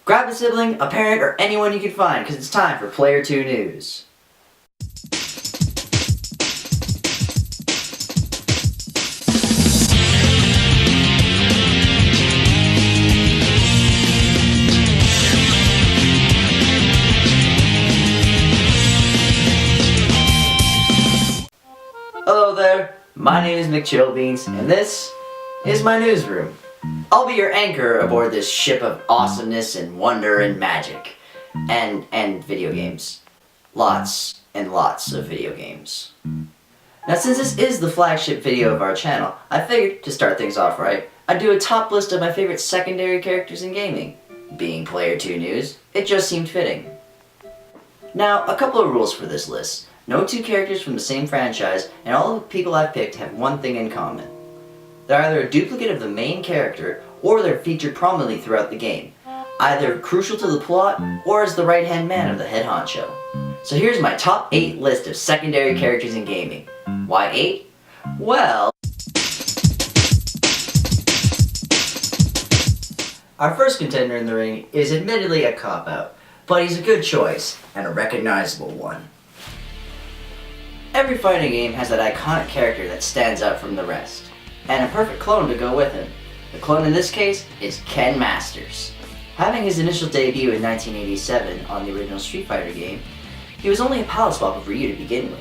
Grab a sibling, a parent, or anyone you can find, because it's time for Player 2 News. Hello there, my name is McChillbeans, and this is my newsroom. I'll be your anchor aboard this ship of awesomeness and wonder and magic. And video games. Lots and lots of video games. Now, since this is the flagship video of our channel, I figured, to start things off right, I'd do a top list of my favorite secondary characters in gaming. Being Player 2 News, it just seemed fitting. Now, a couple of rules for this list. No two characters from the same franchise, and all the people I've picked have one thing in common. They're either a duplicate of the main character, or they're featured prominently throughout the game, either crucial to the plot, or as the right-hand man of the head honcho. So here's my top 8 list of secondary characters in gaming. Why 8? Well, our first contender in the ring is admittedly a cop-out, but he's a good choice, and a recognizable one. Every fighting game has that iconic character that stands out from the rest, and a perfect clone to go with him. The clone in this case is Ken Masters. Having his initial debut in 1987 on the original Street Fighter game, he was only a palette swap of Ryu to begin with.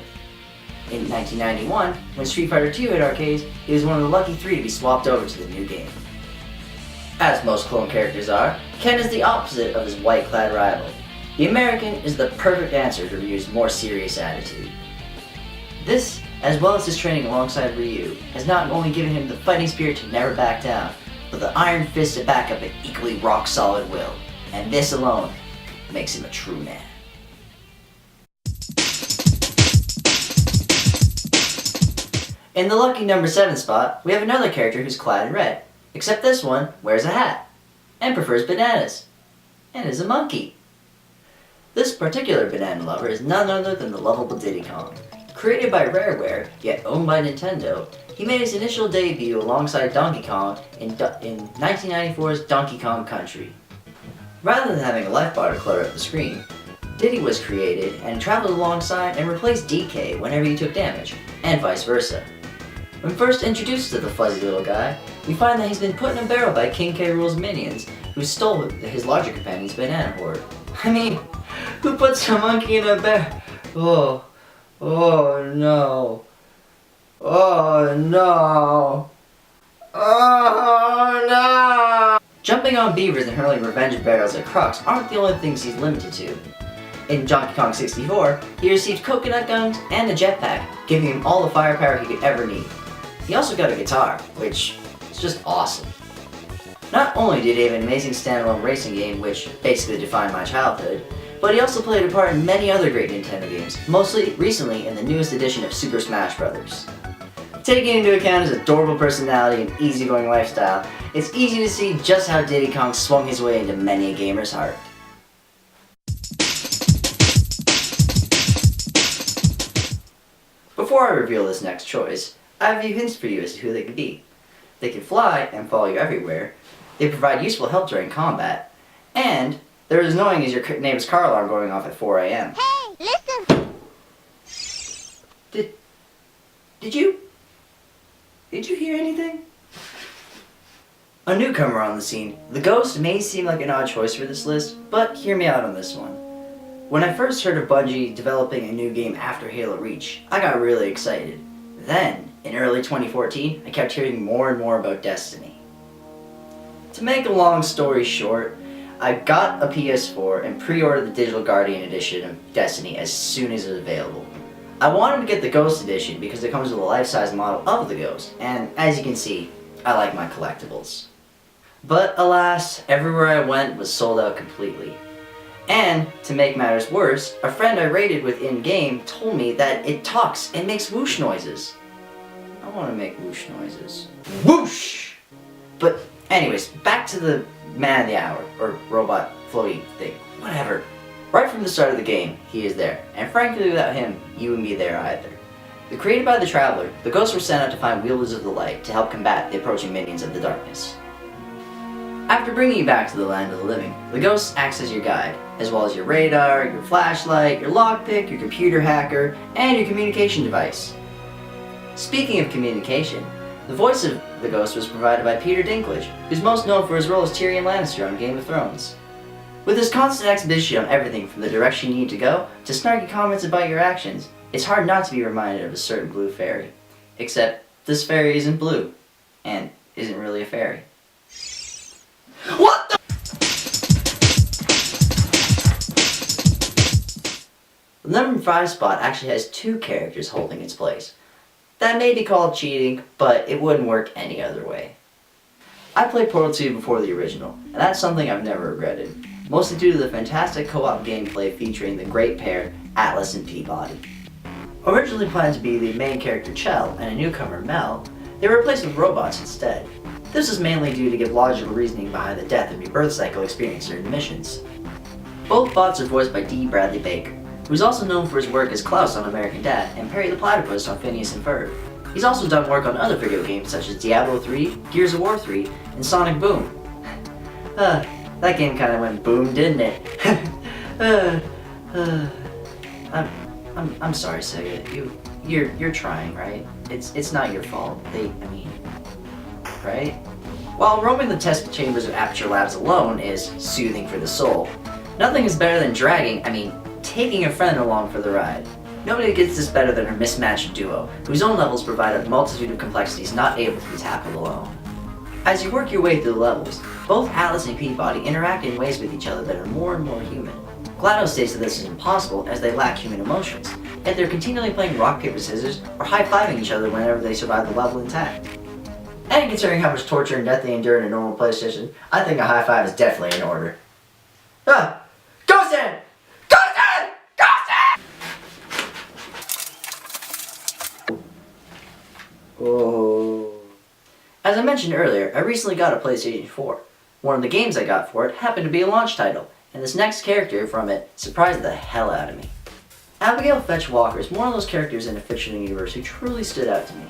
In 1991, when Street Fighter II hit arcades, he was one of the lucky 3 to be swapped over to the new game. As most clone characters are, Ken is the opposite of his white-clad rival. The American is the perfect answer to Ryu's more serious attitude. This, as well as his training alongside Ryu, has not only given him the fighting spirit to never back down, but the iron fist to back up an equally rock-solid will. And this alone makes him a true man. In the lucky number 7 spot, we have another character who's clad in red, except this one wears a hat, and prefers bananas, and is a monkey. This particular banana lover is none other than the lovable Diddy Kong. Created by Rareware, yet owned by Nintendo, he made his initial debut alongside Donkey Kong in 1994's Donkey Kong Country. Rather than having a life bar to clutter up the screen, Diddy was created and traveled alongside and replaced DK whenever he took damage, and vice versa. When first introduced to the fuzzy little guy, we find that he's been put in a barrel by King K. Rool's minions, who stole his larger companion's banana hoard. I mean, who puts a monkey in a barrel? Oh no. Oh no. Oh no. Jumping on beavers and hurling revenge barrels at Crocs aren't the only things he's limited to. In Donkey Kong 64, he received coconut guns and a jetpack, giving him all the firepower he could ever need. He also got a guitar, which is just awesome. Not only did he have an amazing standalone racing game, which basically defined my childhood, but he also played a part in many other great Nintendo games, mostly recently in the newest edition of Super Smash Bros. Taking into account his adorable personality and easygoing lifestyle, it's easy to see just how Diddy Kong swung his way into many a gamer's heart. Before I reveal this next choice, I have a few hints for you as to who they could be. They can fly and follow you everywhere, they provide useful help during combat, and they're as annoying as your neighbor's car alarm going off at 4 a.m. Hey, listen! Did you hear anything? A newcomer on the scene, the Ghost may seem like an odd choice for this list, but hear me out on this one. When I first heard of Bungie developing a new game after Halo Reach, I got really excited. Then, in early 2014, I kept hearing more and more about Destiny. To make a long story short, I got a PS4 and pre-ordered the Digital Guardian edition of Destiny as soon as it was available. I wanted to get the Ghost edition because it comes with a life-size model of the Ghost, and as you can see, I like my collectibles. But alas, everywhere I went was sold out completely. And, to make matters worse, a friend I raided with in-game told me that it talks and makes whoosh noises. I want to make whoosh noises. Whoosh! But anyways, back to the man of the hour, or robot floaty thing, whatever. Right from the start of the game, he is there, and frankly without him, you wouldn't be there either. Created by the Traveler, the Ghosts were sent out to find wielders of the light to help combat the approaching minions of the darkness. After bringing you back to the land of the living, the ghost acts as your guide, as well as your radar, your flashlight, your lockpick, your computer hacker, and your communication device. Speaking of communication, the voice of the ghost was provided by Peter Dinklage, who's most known for his role as Tyrion Lannister on Game of Thrones. With his constant exhibition on everything from the direction you need to go to snarky comments about your actions, it's hard not to be reminded of a certain blue fairy. Except this fairy isn't blue, and isn't really a fairy. What the? The number 5 spot actually has 2 characters holding its place. That may be called cheating, but it wouldn't work any other way. I played Portal 2 before the original, and that's something I've never regretted, mostly due to the fantastic co-op gameplay featuring the great pair, Atlas and Peabody. Originally planned to be the main character Chell and a newcomer Mel, they were replaced with robots instead. This was mainly due to give logical reasoning behind the death and rebirth cycle experienced during missions. Both bots are voiced by D. Bradley Baker, who is also known for his work as Klaus on American Dad and Perry the Platypus on Phineas and Ferb. He's also done work on other video games such as Diablo 3, Gears of War 3, and Sonic Boom. That game kinda went boom, didn't it? I'm sorry, Sega. You're trying, right? It's not your fault. Right? While roaming the test chambers of Aperture Labs alone is soothing for the soul, nothing is better than taking a friend along for the ride. Nobody gets this better than a mismatched duo, whose own levels provide a multitude of complexities not able to be tackled alone. As you work your way through the levels, both Atlas and Peabody interact in ways with each other that are more and more human. GLaDOS states that this is impossible as they lack human emotions, yet they're continually playing rock, paper, scissors or high-fiving each other whenever they survive the level intact. And considering how much torture and death they endure in a normal PlayStation, I think a high five is definitely in order. Ghost in! Oh. As I mentioned earlier, I recently got a PlayStation 4. One of the games I got for it happened to be a launch title, and this next character from it surprised the hell out of me. Abigail Fetch Walker is one of those characters in a fictional universe who truly stood out to me.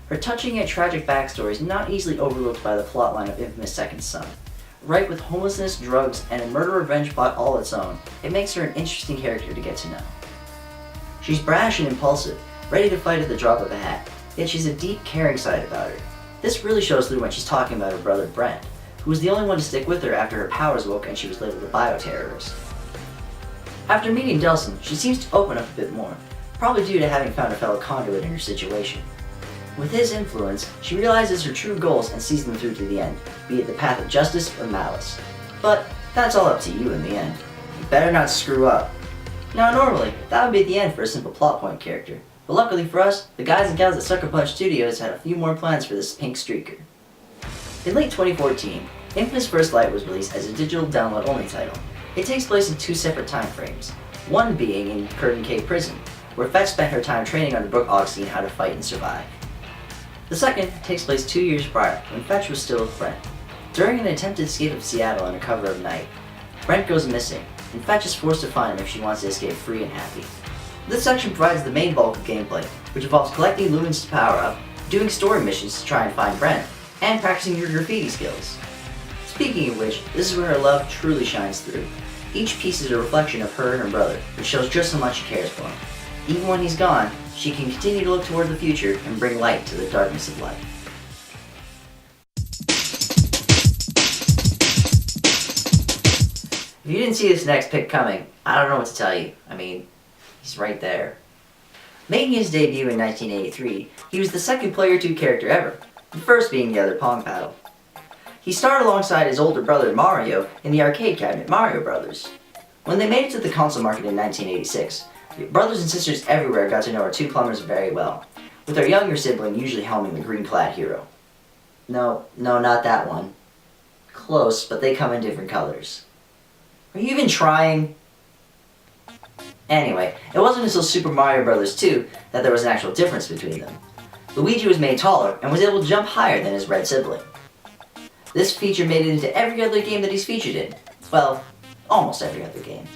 Her touching yet tragic backstory is not easily overlooked by the plotline of Infamous Second Son. Ripe with homelessness, drugs, and a murder-revenge plot all its own, it makes her an interesting character to get to know. She's brash and impulsive, ready to fight at the drop of a hat, yet she's a deep, caring side about her. This really shows through when she's talking about her brother Brent, who was the only one to stick with her after her powers woke and she was labeled a bioterrorist. After meeting Delson, she seems to open up a bit more, probably due to having found a fellow conduit in her situation. With his influence, she realizes her true goals and sees them through to the end, be it the path of justice or malice. But that's all up to you in the end. You better not screw up. Now normally, that would be the end for a simple plot point character, but luckily for us, the guys and gals at Sucker Punch Studios had a few more plans for this pink streaker. In late 2014, Infamous First Light was released as a digital download-only title. It takes place in 2 separate time frames, one being in Curtain Cave Prison, where Fetch spent her time training under Brooke Augustine how to fight and survive. The second takes place 2 years prior, when Fetch was still with Brent. During an attempted escape of Seattle under cover of night, Brent goes missing, and Fetch is forced to find him if she wants to escape free and happy. This section provides the main bulk of gameplay, which involves collecting lumens to power up, doing story missions to try and find Brent, and practicing your graffiti skills. Speaking of which, this is where her love truly shines through. Each piece is a reflection of her and her brother, which shows just how much she cares for him. Even when he's gone, she can continue to look toward the future and bring light to the darkness of life. If you didn't see this next pick coming, I don't know what to tell you. He's right there. Making his debut in 1983, he was the second Player 2 character ever, the first being the other Pong Paddle. He starred alongside his older brother Mario in the arcade cabinet Mario Brothers. When they made it to the console market in 1986, brothers and sisters everywhere got to know our 2 plumbers very well, with our younger sibling usually helming the green-clad hero. No, not that one. Close, but they come in different colors. Are you even trying? Anyway, it wasn't until Super Mario Bros. 2 that there was an actual difference between them. Luigi was made taller and was able to jump higher than his red sibling. This feature made it into every other game that he's featured in. Well, almost every other game.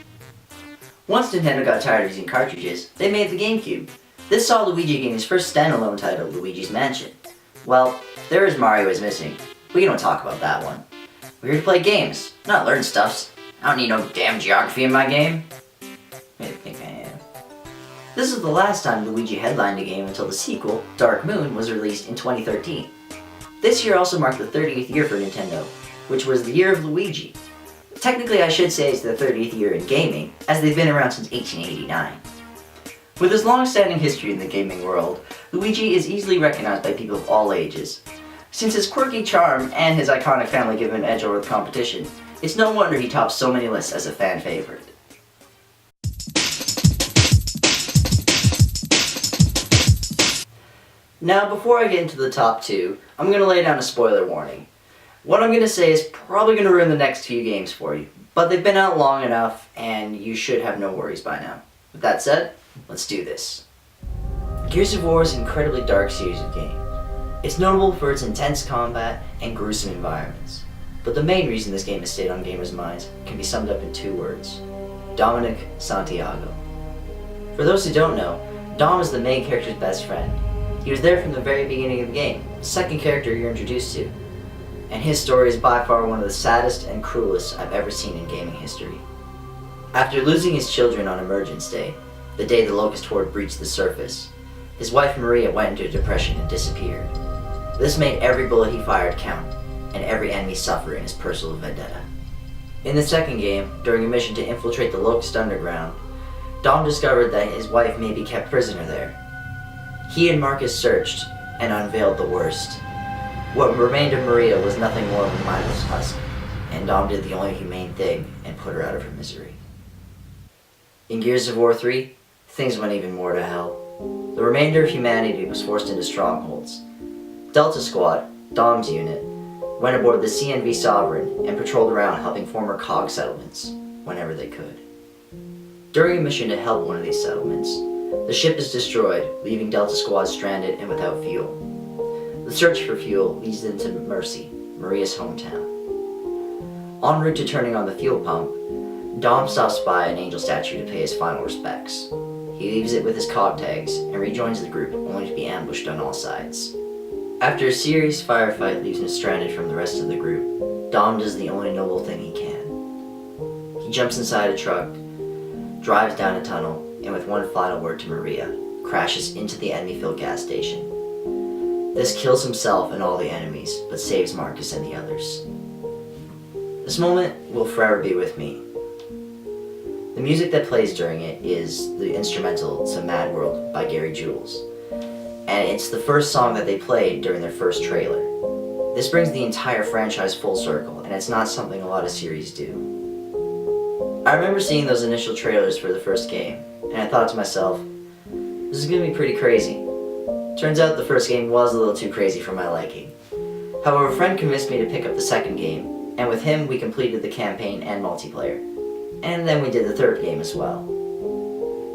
Once Nintendo got tired of using cartridges, they made the GameCube. This saw Luigi gain his first standalone title, Luigi's Mansion. Well, there is Mario is missing. We don't talk about that one. We're here to play games, not learn stuffs. I don't need no damn geography in my game. Maybe think I am. This is the last time Luigi headlined a game until the sequel, Dark Moon, was released in 2013. This year also marked the 30th year for Nintendo, which was the year of Luigi. Technically, I should say it's the 30th year in gaming, as they've been around since 1889. With his long-standing history in the gaming world, Luigi is easily recognized by people of all ages. Since his quirky charm and his iconic family give him an edge over the competition, it's no wonder he tops so many lists as a fan favorite. Now, before I get into the top 2, I'm going to lay down a spoiler warning. What I'm going to say is probably going to ruin the next few games for you, but they've been out long enough and you should have no worries by now. With that said, let's do this. Gears of War is an incredibly dark series of games. It's notable for its intense combat and gruesome environments. But the main reason this game has stayed on gamers' minds can be summed up in 2 words: Dominic Santiago. For those who don't know, Dom is the main character's best friend. He was there from the very beginning of the game, the second character you're introduced to. And his story is by far one of the saddest and cruelest I've ever seen in gaming history. After losing his children on Emergence Day, the day the Locust Horde breached the surface, his wife Maria went into a depression and disappeared. This made every bullet he fired count, and every enemy suffer in his personal vendetta. In the second game, during a mission to infiltrate the Locust Underground, Dom discovered that his wife may be kept prisoner there. He and Marcus searched and unveiled the worst. What remained of Maria was nothing more than a mindless husk, and Dom did the only humane thing and put her out of her misery. In Gears of War 3, things went even more to hell. The remainder of humanity was forced into strongholds. Delta Squad, Dom's unit, went aboard the CNV Sovereign and patrolled around helping former COG settlements whenever they could. During a mission to help one of these settlements, the ship is destroyed, leaving Delta Squad stranded and without fuel. The search for fuel leads them to Mercy, Maria's hometown. En route to turning on the fuel pump, Dom stops by an angel statue to pay his final respects. He leaves it with his COG tags and rejoins the group, only to be ambushed on all sides. After a serious firefight leaves him stranded from the rest of the group, Dom does the only noble thing he can. He jumps inside a truck, drives down a tunnel, and with one final word to Maria, crashes into the enemy-filled gas station. This kills himself and all the enemies, but saves Marcus and the others. This moment will forever be with me. The music that plays during it is the instrumental to Mad World by Gary Jules, and it's the first song that they played during their first trailer. This brings the entire franchise full circle, and it's not something a lot of series do. I remember seeing those initial trailers for the first game, and I thought to myself, this is going to be pretty crazy. Turns out the first game was a little too crazy for my liking. However, a friend convinced me to pick up the second game, and with him we completed the campaign and multiplayer. And then we did the third game as well.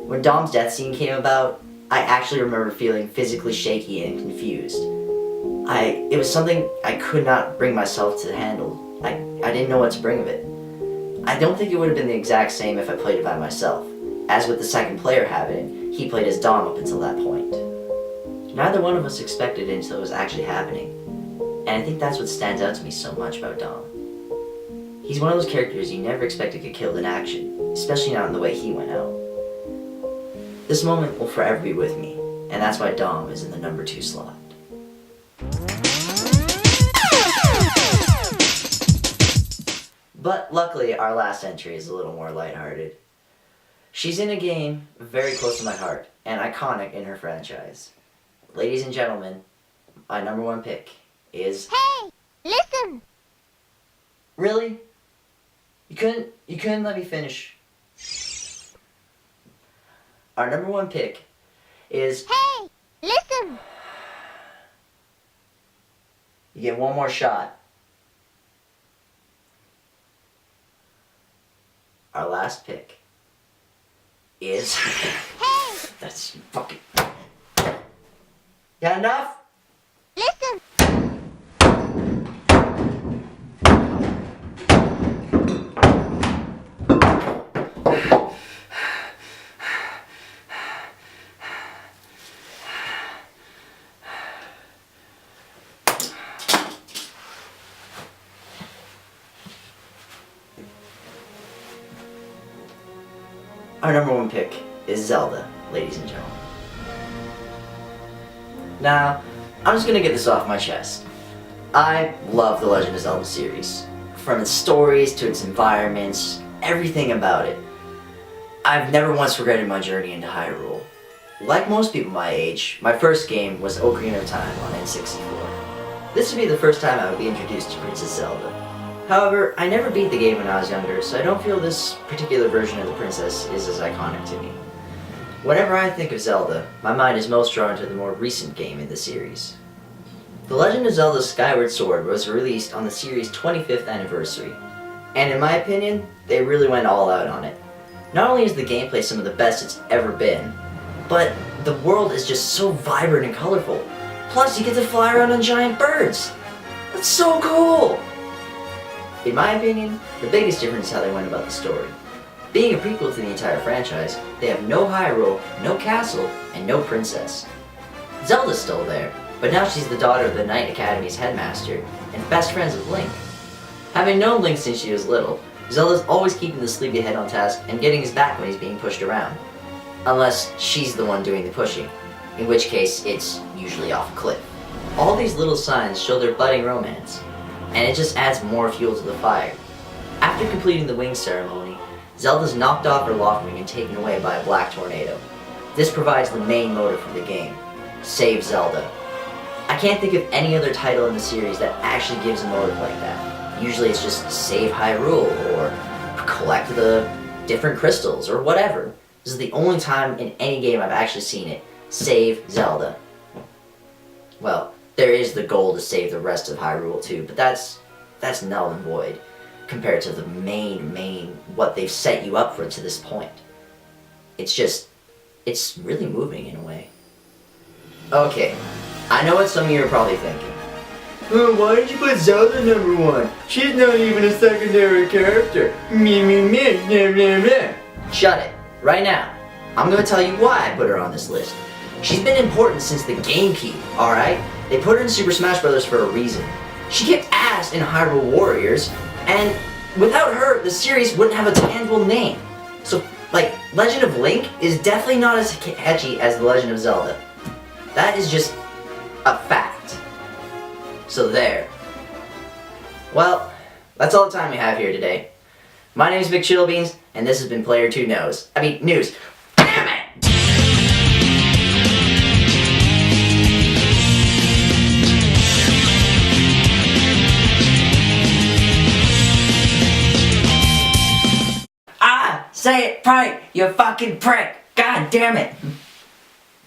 When Dom's death scene came about, I actually remember feeling physically shaky and confused. It was something I could not bring myself to handle. I didn't know what to bring of it. I don't think it would have been the exact same if I played it by myself. As with the second player happening, he played as Dom up until that point. Neither one of us expected it until it was actually happening. And I think that's what stands out to me so much about Dom. He's one of those characters you never expect to get killed in action, especially not in the way he went out. This moment will forever be with me, and that's why Dom is in the number 2 slot. But luckily, our last entry is a little more lighthearted. She's in a game very close to my heart, and iconic in her franchise. Ladies and gentlemen, my number 1 pick is... Hey! Listen! Really? You couldn't let me finish. Our number 1 pick is... Hey! Listen! You get one more shot. Our last pick is... Hey! That's fucking... Got enough? Listen! our number one pick is Zelda, ladies and gentlemen. Now, I'm just gonna get this off my chest. I love the Legend of Zelda series. From its stories to its environments, everything about it. I've never once regretted my journey into Hyrule. Like most people my age, my first game was Ocarina of Time on N64. This would be the first time I would be introduced to Princess Zelda. However, I never beat the game when I was younger, so I don't feel this particular version of the princess is as iconic to me. Whenever I think of Zelda, my mind is most drawn to the more recent game in the series. The Legend of Zelda Skyward Sword was released on the series' 25th anniversary, and in my opinion, they really went all out on it. Not only is the gameplay some of the best it's ever been, but the world is just so vibrant and colorful. Plus, you get to fly around on giant birds. That's so cool! In my opinion, the biggest difference is how they went about the story. Being a prequel to the entire franchise, they have no Hyrule, no castle, and no princess. Zelda's still there, but now she's the daughter of the Knight Academy's headmaster, and best friends with Link. Having known Link since she was little, Zelda's always keeping the sleepyhead on task and getting his back when he's being pushed around. Unless she's the one doing the pushing, in which case it's usually off a cliff. All these little signs show their budding romance, and it just adds more fuel to the fire. After completing the wing ceremony, Zelda's knocked off her loft wing and taken away by a black tornado. This provides the main motive for the game: save Zelda. I can't think of any other title in the series that actually gives a motive like that. Usually it's just save Hyrule, or collect the different crystals, or whatever. This is the only time in any game I've actually seen it. Save Zelda. Well, there is the goal to save the rest of Hyrule too, but that's null and void compared to the main, what they've set you up for to this point. It's really moving in a way. Okay, I know what some of you are probably thinking. Oh, why did you put Zelda number one? She's not even a secondary character. Me. Shut it, right now. I'm gonna tell you why I put her on this list. She's been important since the GameCube, alright? They put her in Super Smash Bros. For a reason. She kicked ass in Hyrule Warriors, and without her, the series wouldn't have a tangible name. So, Legend of Link is definitely not as catchy as The Legend of Zelda. That is just a fact. So there. Well, that's all the time we have here today. My name is Vic Chillbeans, and this has been Player 2 News. Damn it! Say it right, you fucking prick! God damn it!